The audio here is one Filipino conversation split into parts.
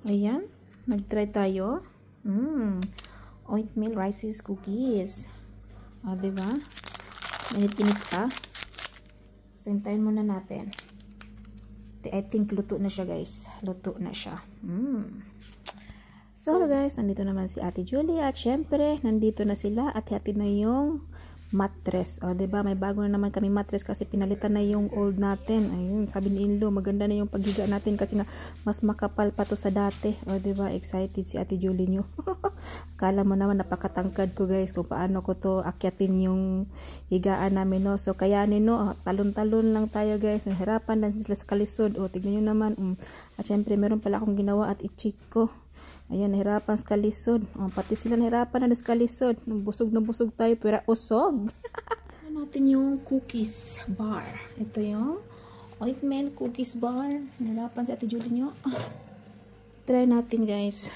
Ayan. Nag-try tayo. Oatmeal rices cookies. O, diba? Init-init pa. So, hintayin muna natin. I think luto na siya, guys. Luto na siya. So, guys, nandito naman si Ate Julie. At syempre, nandito na sila. At hatid na yung mattress. O, diba? May bago na naman kami mattress kasi pinalitan na yung old natin. Ayun, sabi ni Inlo, maganda na yung paghiga natin kasi nga mas makapal pa to sa dati. O, diba? Excited si Ate Julie nyo. Kala mo naman napakatangkad ko, guys, kung paano ko to akyatin yung higaan namin, no? So, kayanin, no? Talon-talon lang tayo, guys. Hirapan lang sila sa kalisod. O, tignan nyo naman. At syempre, meron pala akong ginawa at i-check ko. Ayan, nahirapan sa kalisod. Pati sila nahirapan na sa kalisod. Busog na busog tayo, pero usog. Natin yung cookies bar. Ito yung oatmeal cookies bar. Nahirapan si Ate Julie nyo. Try natin, guys.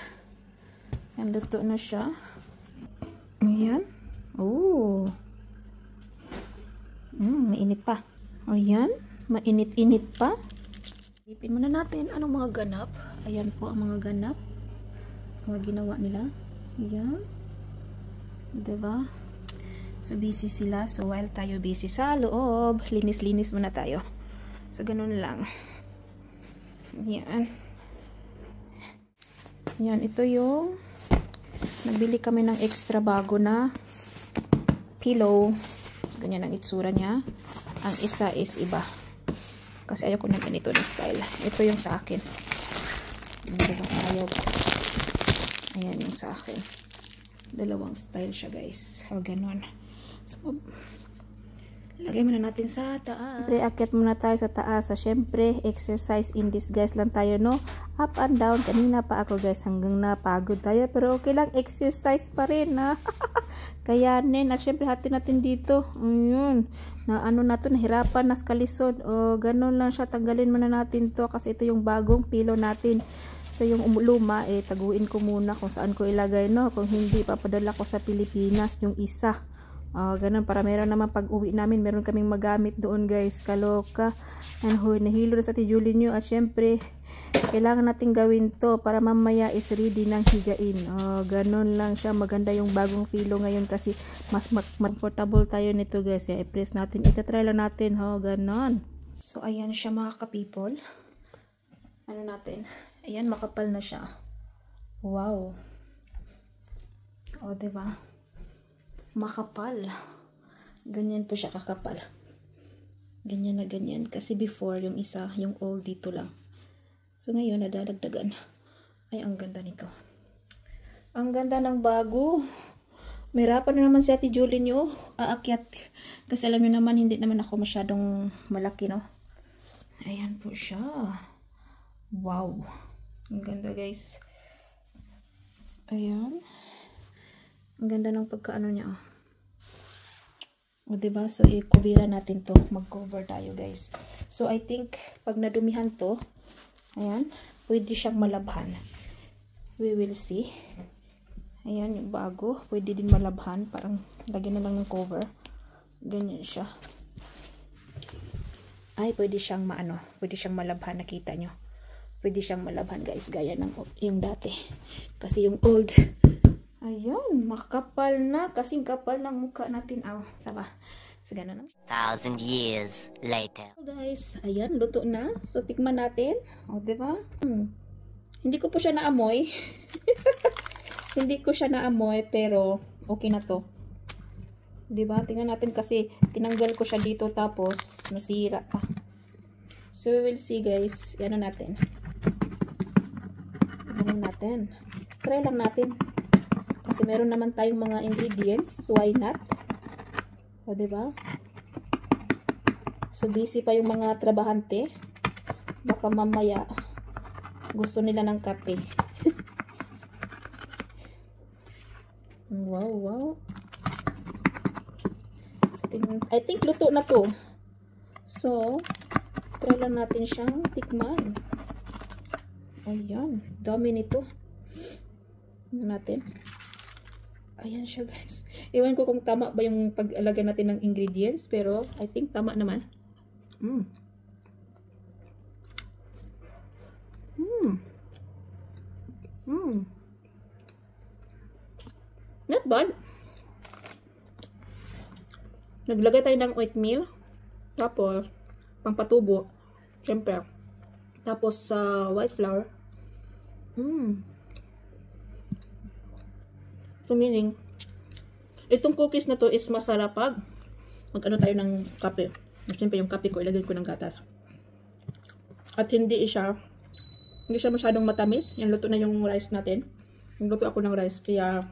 Ayan, luto na siya. Ayan. Oh. Mainit pa. Ayan. Mainit-init pa. Ipin muna natin anong mga ganap. Ayan po ang mga ganap. Mga ginawa nila. Ayan. Diba? So, busy sila. So, while tayo busy sa loob, linis-linis muna tayo. So, ganun lang. Ayan. Ayan. Ito yung nagbili kami ng extra bago na pillow. Ganyan ang itsura niya. Ang isa is iba. Kasi ayaw ko na ganito na style. Ito yung sa akin. Diba? Ayaw ko. Ayan yung sa akin. Dalawang style siya, guys. O, ganun. So, lagay muna natin sa taas. Siyempre, akyat muna tayo sa taas. So, syempre, exercise in disguise lang tayo, no? Up and down. Kanina pa ako, guys, hanggang napagod tayo. Pero okay lang, exercise pa rin, ha? Kayanin. At syempre, hati natin dito. Ayun. Na ano na to, nahirapan na sa kalisod. O, ganun lang siya. Tanggalin muna natin to kasi ito yung bagong pillow natin. So, yung luma, taguin ko muna kung saan ko ilagay, no? Kung hindi, papadala ko sa Pilipinas yung isa. Ganun, para meron naman pag uwi namin, meron kaming magamit doon, guys. Kaloka. And nahilo na sa Ate Julie nyo. At syempre, kailangan natin gawin to para mamaya is ready ng higain. Ganun lang siya. Maganda yung bagong pillow ngayon kasi mas comfortable tayo nito, guys. I-press natin. Itatry lang natin, ganun. So, ayan siya, mga ka-people. Ano natin? Ayan, makapal na siya. Wow. O, diba? Makapal. Ganyan po siya kakapal. Ganyan na ganyan. Kasi before, yung isa, yung old dito lang. So, ngayon, nadadagdagan. Ay, ang ganda nito. Ang ganda ng bago. Mahirapan na naman si Ate Julie nyo. Aakyat. Kasi alam nyo naman, hindi naman ako masyadong malaki, no? Ayan po siya. Wow. Ang ganda, guys. Ayan. Ang ganda ng pagkaano niya. O, diba? So, i-cover natin to. Mag-cover tayo, guys. So, I think, pag nadumihan to, ayan, pwede siyang malabhan. We will see. Ayan, yung bago. Pwede din malabhan. Parang, lagyan na lang ng cover. Ganyan siya. Ay, pwede siyang pwede siyang malabhan. Nakita nyo. Pwede siyang malabhan, guys, gaya ng yung dati. Kasi yung old, ayun, makapal na. Kasing kapal ng mukha natin. Saba. So, gano'n na. 1,000 years later. So, guys, ayan, luto na. So, tikman natin. O, diba? Hindi ko po siya naamoy. Hindi ko siya naamoy, pero okay na to. Diba? Tingnan natin kasi tinanggal ko siya dito tapos nasira pa. So, we will see, guys. Ano natin? Try lang natin kasi meron naman tayong mga ingredients, so why not? O, diba? So, busy pa yung mga trabahante, baka mamaya gusto nila ng kape. Wow. So, I think luto na to. So, try lang natin siyang tikman. Ayan, dami nito. Natin. Ayan siya, guys. Ewan ko kung tama ba yung pag-alagay natin ng ingredients, pero I think tama naman. Not bad. Naglagay tayo ng oatmeal. Tapos, pangpatubo. Siyempre. Tapos, white flour. So, meaning, itong cookies na to is masarap pag mag-ano tayo ng kape. Siyempre, yung kape ko, ilagay ko ng gatas. At hindi siya masyadong matamis. Yan, luto na yung rice natin. Nagluto ako ng rice, kaya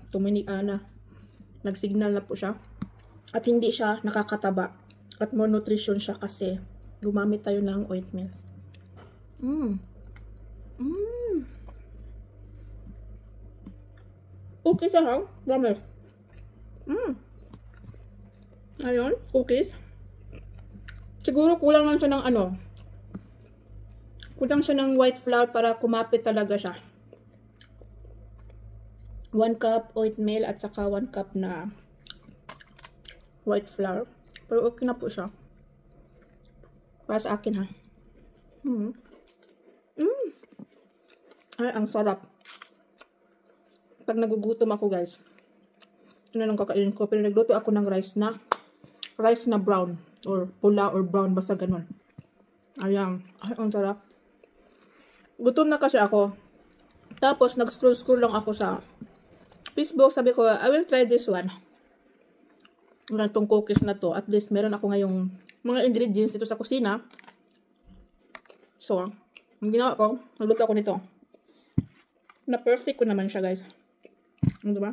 nag-signal na po siya. At hindi siya nakakataba. At more nutrition siya kasi gumamit tayo ng oatmeal. Okay siya, ha? Promise. Ayun, cookies. Siguro kulang lang siya ng kulang siya ng white flour para kumapit talaga siya. 1 cup oatmeal at saka 1 cup na white flour. Pero okay na po siya. Para sa akin, ha. Ay, ang sarap. Pag nagugutom ako, guys, ito na lang kakainin ko. Pero nagluto ako ng rice na brown. Or pula or brown. Basta ganun. Ayan. Ay, ang sarap. Gutom na kasi ako. Tapos, nag-scroll lang ako sa Facebook. Sabi ko, I will try this one. Itong cookies na to. At least, meron ako ngayong mga ingredients dito sa kusina. So, ang ginawa ko, nagluto ako nito. Na perfect ko naman siya, guys. Diba?